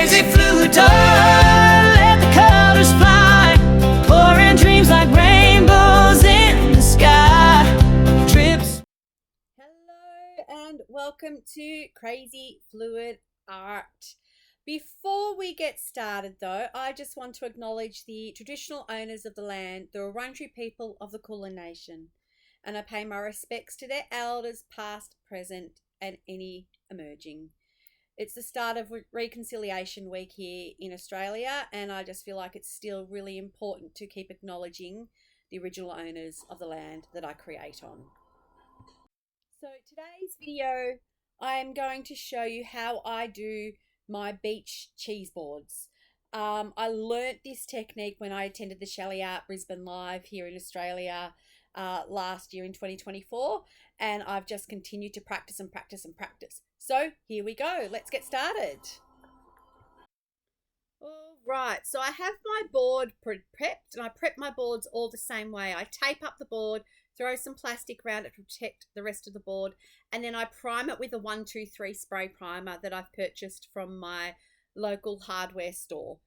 crazy fluid, let the colors fly, pouring dreams like rainbows in the sky. Trips. Hello and welcome to Crazy Fluid Art. Before we get started though, I just want to acknowledge the traditional owners of the land, the Wurundjeri people of the Kulin Nation, and I pay my respects to their elders past, present and any emerging. It's the start of Reconciliation Week here in Australia, and I just feel like it's still really important to keep acknowledging the original owners of the land that I create on. So today's video, I am going to show you how I do my beach cheese boards. I learnt this technique when I attended the Shellee Art Brisbane Live here in Australia last year in 2024, and I've just continued to practice and practice and practice. So here we go, let's get started. All right, so I have my board prepped, and I prep my boards all the same way. I tape up the board, throw some plastic around it to protect the rest of the board, and then I prime it with a 1-2-3 spray primer that I've purchased from my local hardware store.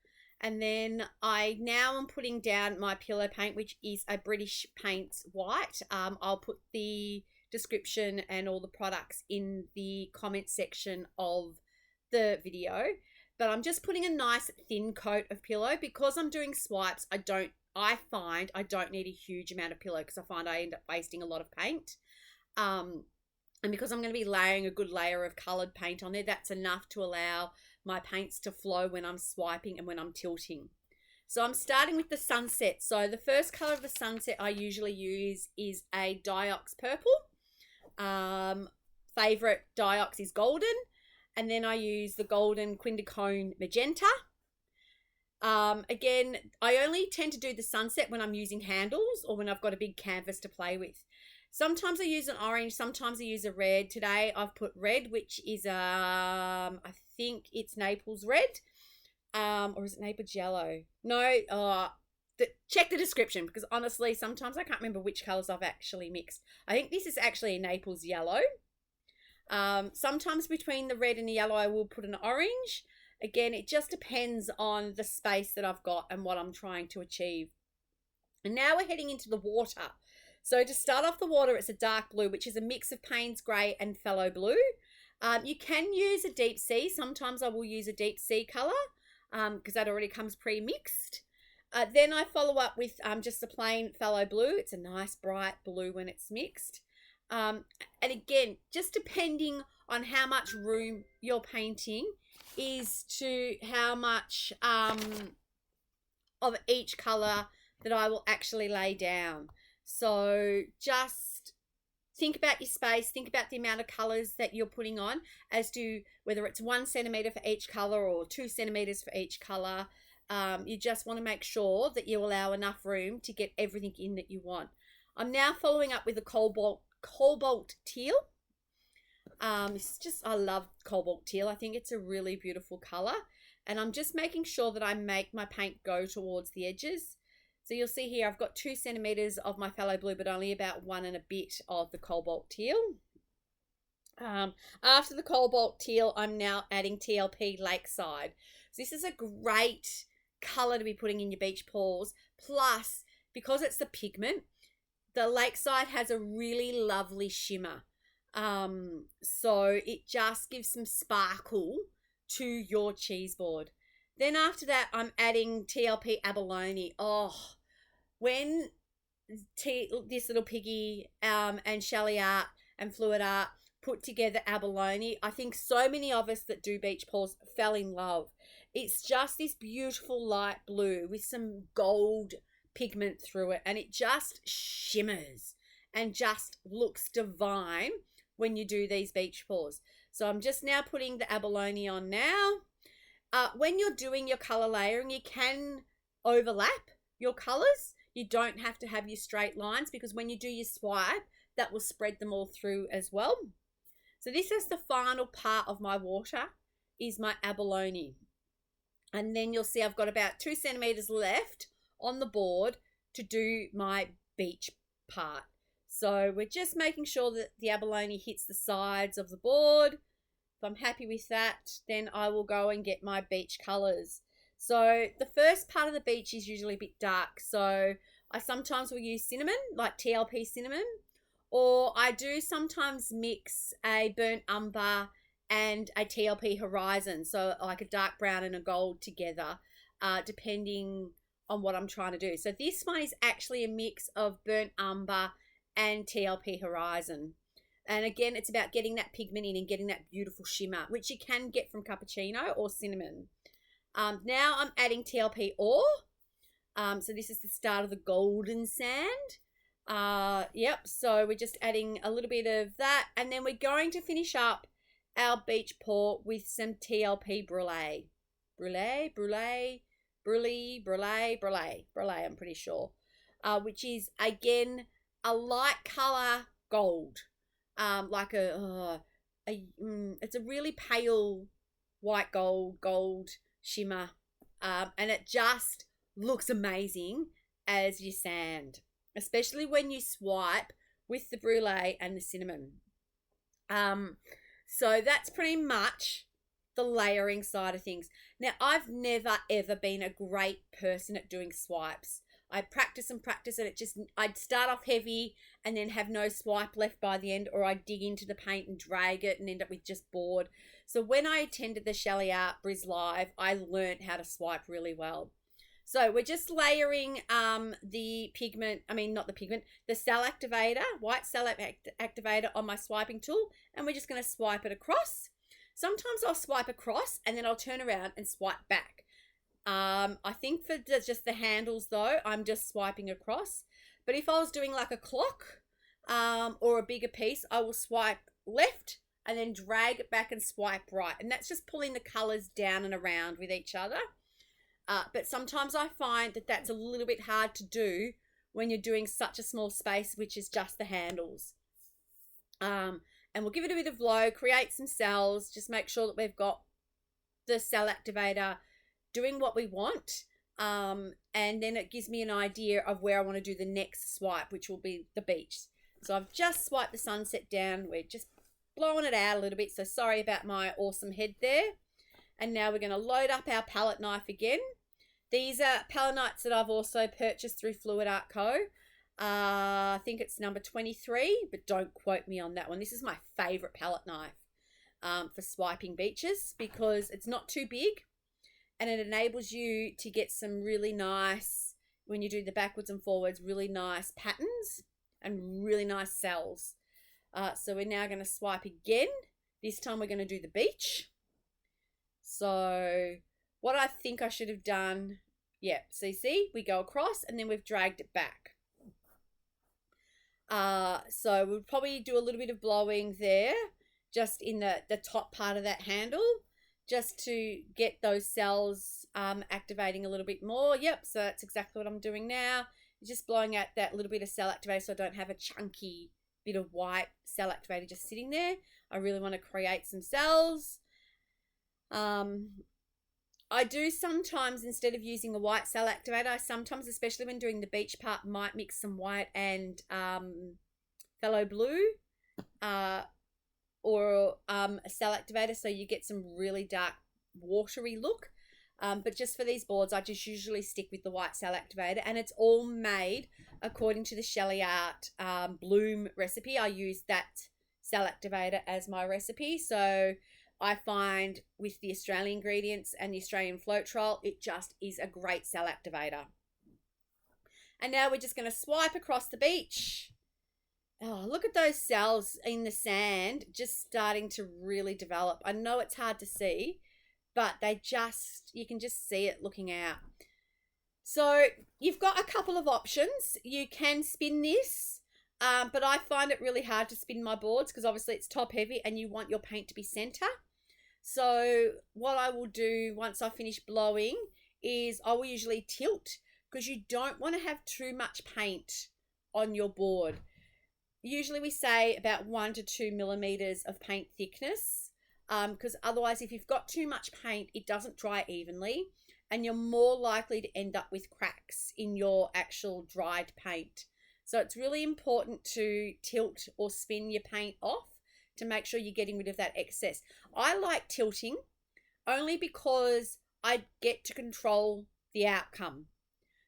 And then I now am putting down my pillow paint, which is a British Paints white. I'll put the description and all the products in the comment section of the video. But I'm just putting a nice thin coat of pillow because I'm doing swipes. I find I don't need a huge amount of pillow because I find I end up wasting a lot of paint. And because I'm going to be layering a good layer of coloured paint on there, that's enough to allow my paints to flow when I'm swiping and when I'm tilting. So I'm starting with the sunset. So the first colour of the sunset I usually use is a Diox Purple. Favourite Diox is golden. And then I use the golden Quinacridone Magenta. Again, I only tend to do the sunset when I'm using handles or when I've got a big canvas to play with. Sometimes I use an orange, sometimes I use a red. Today I've put red, which is I think it's Naples Red, or is it Naples Yellow? No, check the description because honestly, sometimes I can't remember which colours I've actually mixed. I think this is actually a Naples Yellow. Sometimes between the red and the yellow I will put an orange. Again, it just depends on the space that I've got and what I'm trying to achieve. And now we're heading into the water. So to start off the water, it's a dark blue, which is a mix of Payne's grey and Phthalo Blue. You can use a deep sea. Sometimes I will use a deep sea colour because that already comes pre-mixed. Then I follow up with just a plain Phthalo Blue. It's a nice bright blue when it's mixed. And again, just depending on how much room you're painting is to how much of each colour that I will actually lay down. So just think about your space, think about the amount of colours that you're putting on as to whether it's 1 centimetre for each colour or 2 centimetres for each colour. You just want to make sure that you allow enough room to get everything in that you want. I'm now following up with a Cobalt Teal. It's just, I love Cobalt Teal. I think it's a really beautiful colour. And I'm just making sure that I make my paint go towards the edges. So you'll see here I've got 2 centimetres of my Phthalo Blue, but only about 1 and a bit of the Cobalt Teal. After the Cobalt Teal, I'm now adding TLP Lakeside. So this is a great colour to be putting in your beach pours. Plus, because it's the pigment, the Lakeside has a really lovely shimmer. So it just gives some sparkle to your cheese board. Then after that, I'm adding TLP Abalone. Oh, when this little piggy and Shellee Art and Fluid Art put together Abalone, I think so many of us that do beach pours fell in love. It's just this beautiful light blue with some gold pigment through it, and it just shimmers and just looks divine when you do these beach pours. So I'm just now putting the Abalone on now. When you're doing your colour layering, you can overlap your colours. You don't have to have your straight lines because when you do your swipe, that will spread them all through as well. So this is the final part of my water, is my Abalone. And then you'll see I've got about 2 centimetres left on the board to do my beach part. So we're just making sure that the Abalone hits the sides of the board If I'm happy with that, then I will go and get my beach colors. So the first part of the beach is usually a bit dark. So I sometimes will use cinnamon, like TLP cinnamon, or I do sometimes mix a burnt umber and a TLP Horizon. So like a dark brown and a gold together, depending on what I'm trying to do. So this one is actually a mix of burnt umber and TLP Horizon. And again, it's about getting that pigment in and getting that beautiful shimmer, which you can get from cappuccino or cinnamon. Now I'm adding TLP Ore. So this is the start of the golden sand. Yep, so we're just adding a little bit of that. And then we're going to finish up our beach pour with some TLP Brulee. Brulee, I'm pretty sure. Which is, again, a light color gold. It's a really pale white gold shimmer, and it just looks amazing as your sand, especially when you swipe with the brulee and the cinnamon. So that's pretty much the layering side of things. Now, I've never ever been a great person at doing swipes. I practice and I'd start off heavy and then have no swipe left by the end, or I'd dig into the paint and drag it and end up with just board. So when I attended the Shellee Art Briz Live, I learned how to swipe really well. So we're just layering the cell activator, white cell activator on my swiping tool, and we're just going to swipe it across. Sometimes I'll swipe across and then I'll turn around and swipe back. I think for just the handles though, I'm just swiping across. But if I was doing like a clock or a bigger piece, I will swipe left and then drag it back and swipe right. And that's just pulling the colors down and around with each other. But sometimes I find that that's a little bit hard to do when you're doing such a small space, which is just the handles. And we'll give it a bit of blow, create some cells, just make sure that we've got the cell activator doing what we want, and then it gives me an idea of where I want to do the next swipe, which will be the beach. So I've just swiped the sunset down. We're just blowing it out a little bit, so sorry about my awesome head there. And now we're going to load up our palette knife again. These are palette knives that I've also purchased through Fluid Art Co. I think it's number 23, but don't quote me on that one. This is my favorite palette knife for swiping beaches because it's not too big. And it enables you to get some really nice, when you do the backwards and forwards, really nice patterns and really nice cells. So we're now going to swipe again. This time we're going to do the beach. So what I think I should have done, yeah, see, we go across and then we've dragged it back. So we'll probably do a little bit of blowing there, just in the top part of that handle, just to get those cells activating a little bit more. Yep, so that's exactly what I'm doing now. Just blowing out that little bit of cell activator so I don't have a chunky bit of white cell activator just sitting there. I really want to create some cells. I do sometimes, instead of using a white cell activator, I sometimes, especially when doing the beach part, might mix some white and Phthalo Blue or a cell activator, so you get some really dark watery look. But just for these boards, I just usually stick with the white cell activator, and it's all made according to the Shellee Art Bloom recipe. I use that cell activator as my recipe, so I find with the Australian ingredients and the Australian Floetrol, it just is a great cell activator. And now we're just going to swipe across the beach. Oh, look at those cells in the sand just starting to really develop. I know it's hard to see, but you can just see it looking out. So you've got a couple of options. You can spin this, but I find it really hard to spin my boards because obviously it's top heavy and you want your paint to be center. So what I will do once I finish blowing is I will usually tilt, because you don't want to have too much paint on your board. Usually we say about 1 to 2 millimeters of paint thickness, because otherwise if you've got too much paint, it doesn't dry evenly and you're more likely to end up with cracks in your actual dried paint. So it's really important to tilt or spin your paint off to make sure you're getting rid of that excess. I like tilting only because I get to control the outcome.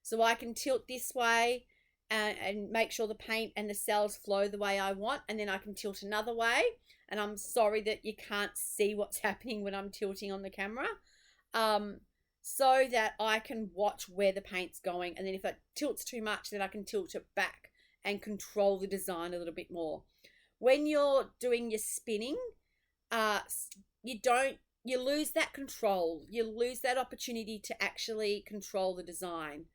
So I can tilt this way and make sure the paint and the cells flow the way I want, and then I can tilt another way. And I'm sorry that you can't see what's happening when I'm tilting on the camera, so that I can watch where the paint's going. And then if it tilts too much, then I can tilt it back and control the design a little bit more. When you're doing your spinning, you lose that control. You lose that opportunity to actually control the design.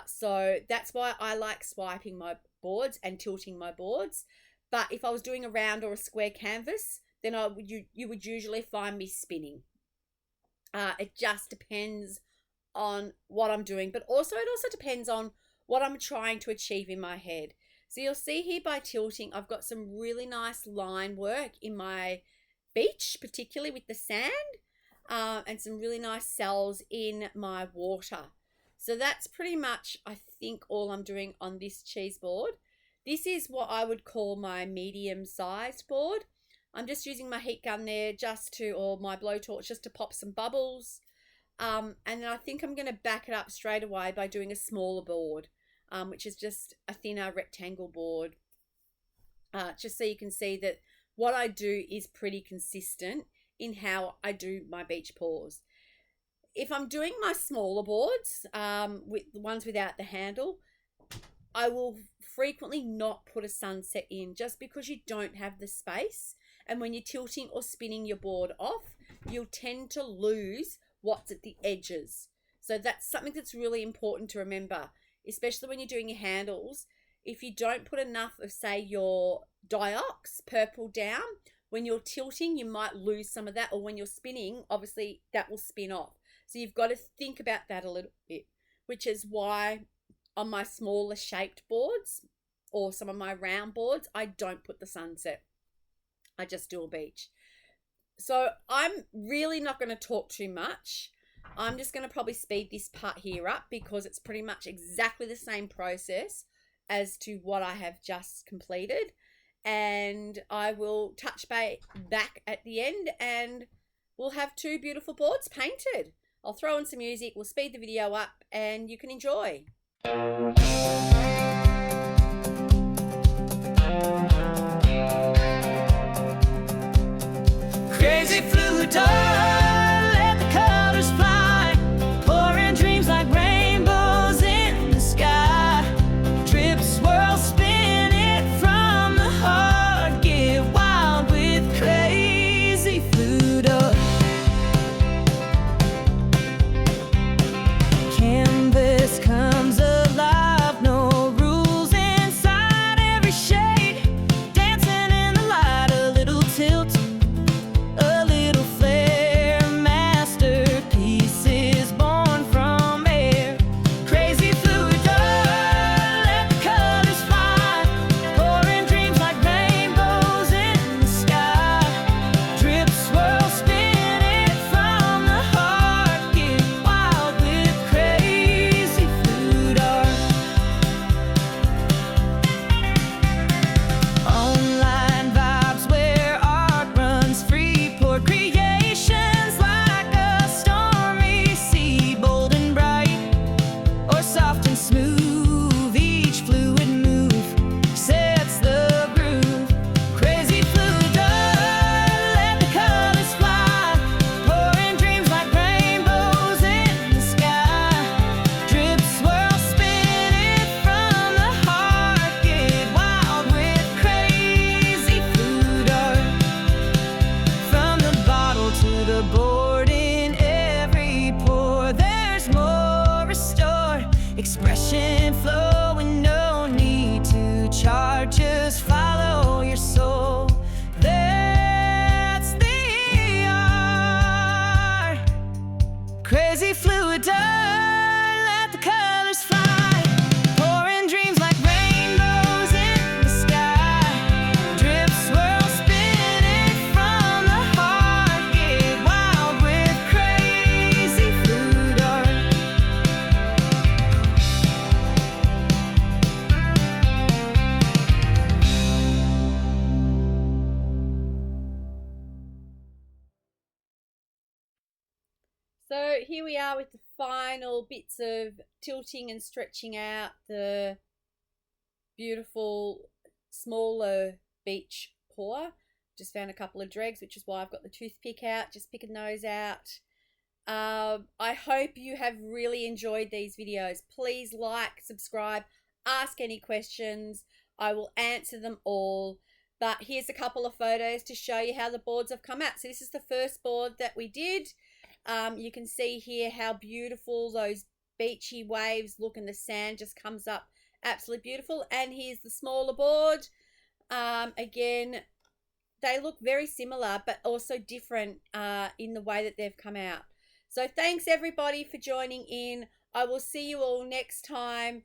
So that's why I like swiping my boards and tilting my boards. But if I was doing a round or a square canvas, then you would usually find me spinning. It just depends on what I'm doing, but it also depends on what I'm trying to achieve in my head. So you'll see here by tilting, I've got some really nice line work in my beach, particularly with the sand, and some really nice cells in my water. So that's pretty much, I think, all I'm doing on this cheese board. This is what I would call my medium-sized board. I'm just using my heat gun there or my blowtorch just to pop some bubbles. And then I think I'm going to back it up straight away by doing a smaller board, which is just a thinner rectangle board. Just so you can see that what I do is pretty consistent in how I do my beach pours. If I'm doing my smaller boards, with the ones without the handle, I will frequently not put a sunset in just because you don't have the space. And when you're tilting or spinning your board off, you'll tend to lose what's at the edges. So that's something that's really important to remember, especially when you're doing your handles. If you don't put enough of, say, your Diox Purple down, when you're tilting, you might lose some of that, or when you're spinning, obviously that will spin off. So you've got to think about that a little bit, which is why on my smaller shaped boards or some of my round boards, I don't put the sunset. I just do a beach. So I'm really not going to talk too much. I'm just going to probably speed this part here up because it's pretty much exactly the same process as to what I have just completed. And I will touch back at the end and we'll have two beautiful boards painted. I'll throw in some music, we'll speed the video up and you can enjoy. Crazy fluid door, let the colors fly, pouring dreams like rainbows in the sky. Drip, swirl, spin it from the heart, get wild with crazy fluid door. Canvas comes alive, no rules inside, every shade dancing in the light, a little tilt, a little flare, masterpieces born from air. Crazy fluid door, let the colors fly, pouring dreams like rainbows in the sky. Drip, swirl, spin it from the heart, get wild with crazy fluid art. Online vibes where art runs free, pour creations like a stormy sea, bold and bright or soft and smooth. Each fluid move sets the groove. Crazy fluid door, let the colors fly, pouring dreams like rainbows in the sky. Drip, swirl, spin it from the heart, get wild with crazy fluid art. From the bottle to the board, in every pour there's more restored, expression flowing, no need to chart, just follow your soul. That's the art. Crazy fluid door, let the colors fly, pouring dreams like rainbows in the sky. Drip, swirl, spin it from the heart, get wild with crazy fluid art. So here we are with the final bits of tilting and stretching out the beautiful smaller beach pour. Just found a couple of dregs, which is why I've got the toothpick out, just picking those out. I hope you have really enjoyed these videos. Please like, subscribe, ask any questions. I will answer them all. But here's a couple of photos to show you how the boards have come out. So this is the first board that we did. You can see here how beautiful those beachy waves look, and the sand just comes up absolutely beautiful. And here's the smaller board. Again, they look very similar but also different in the way that they've come out. So thanks everybody for joining in. I will see you all next time.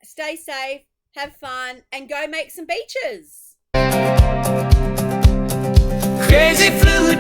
Stay safe, have fun, and go make some beaches. Crazy flew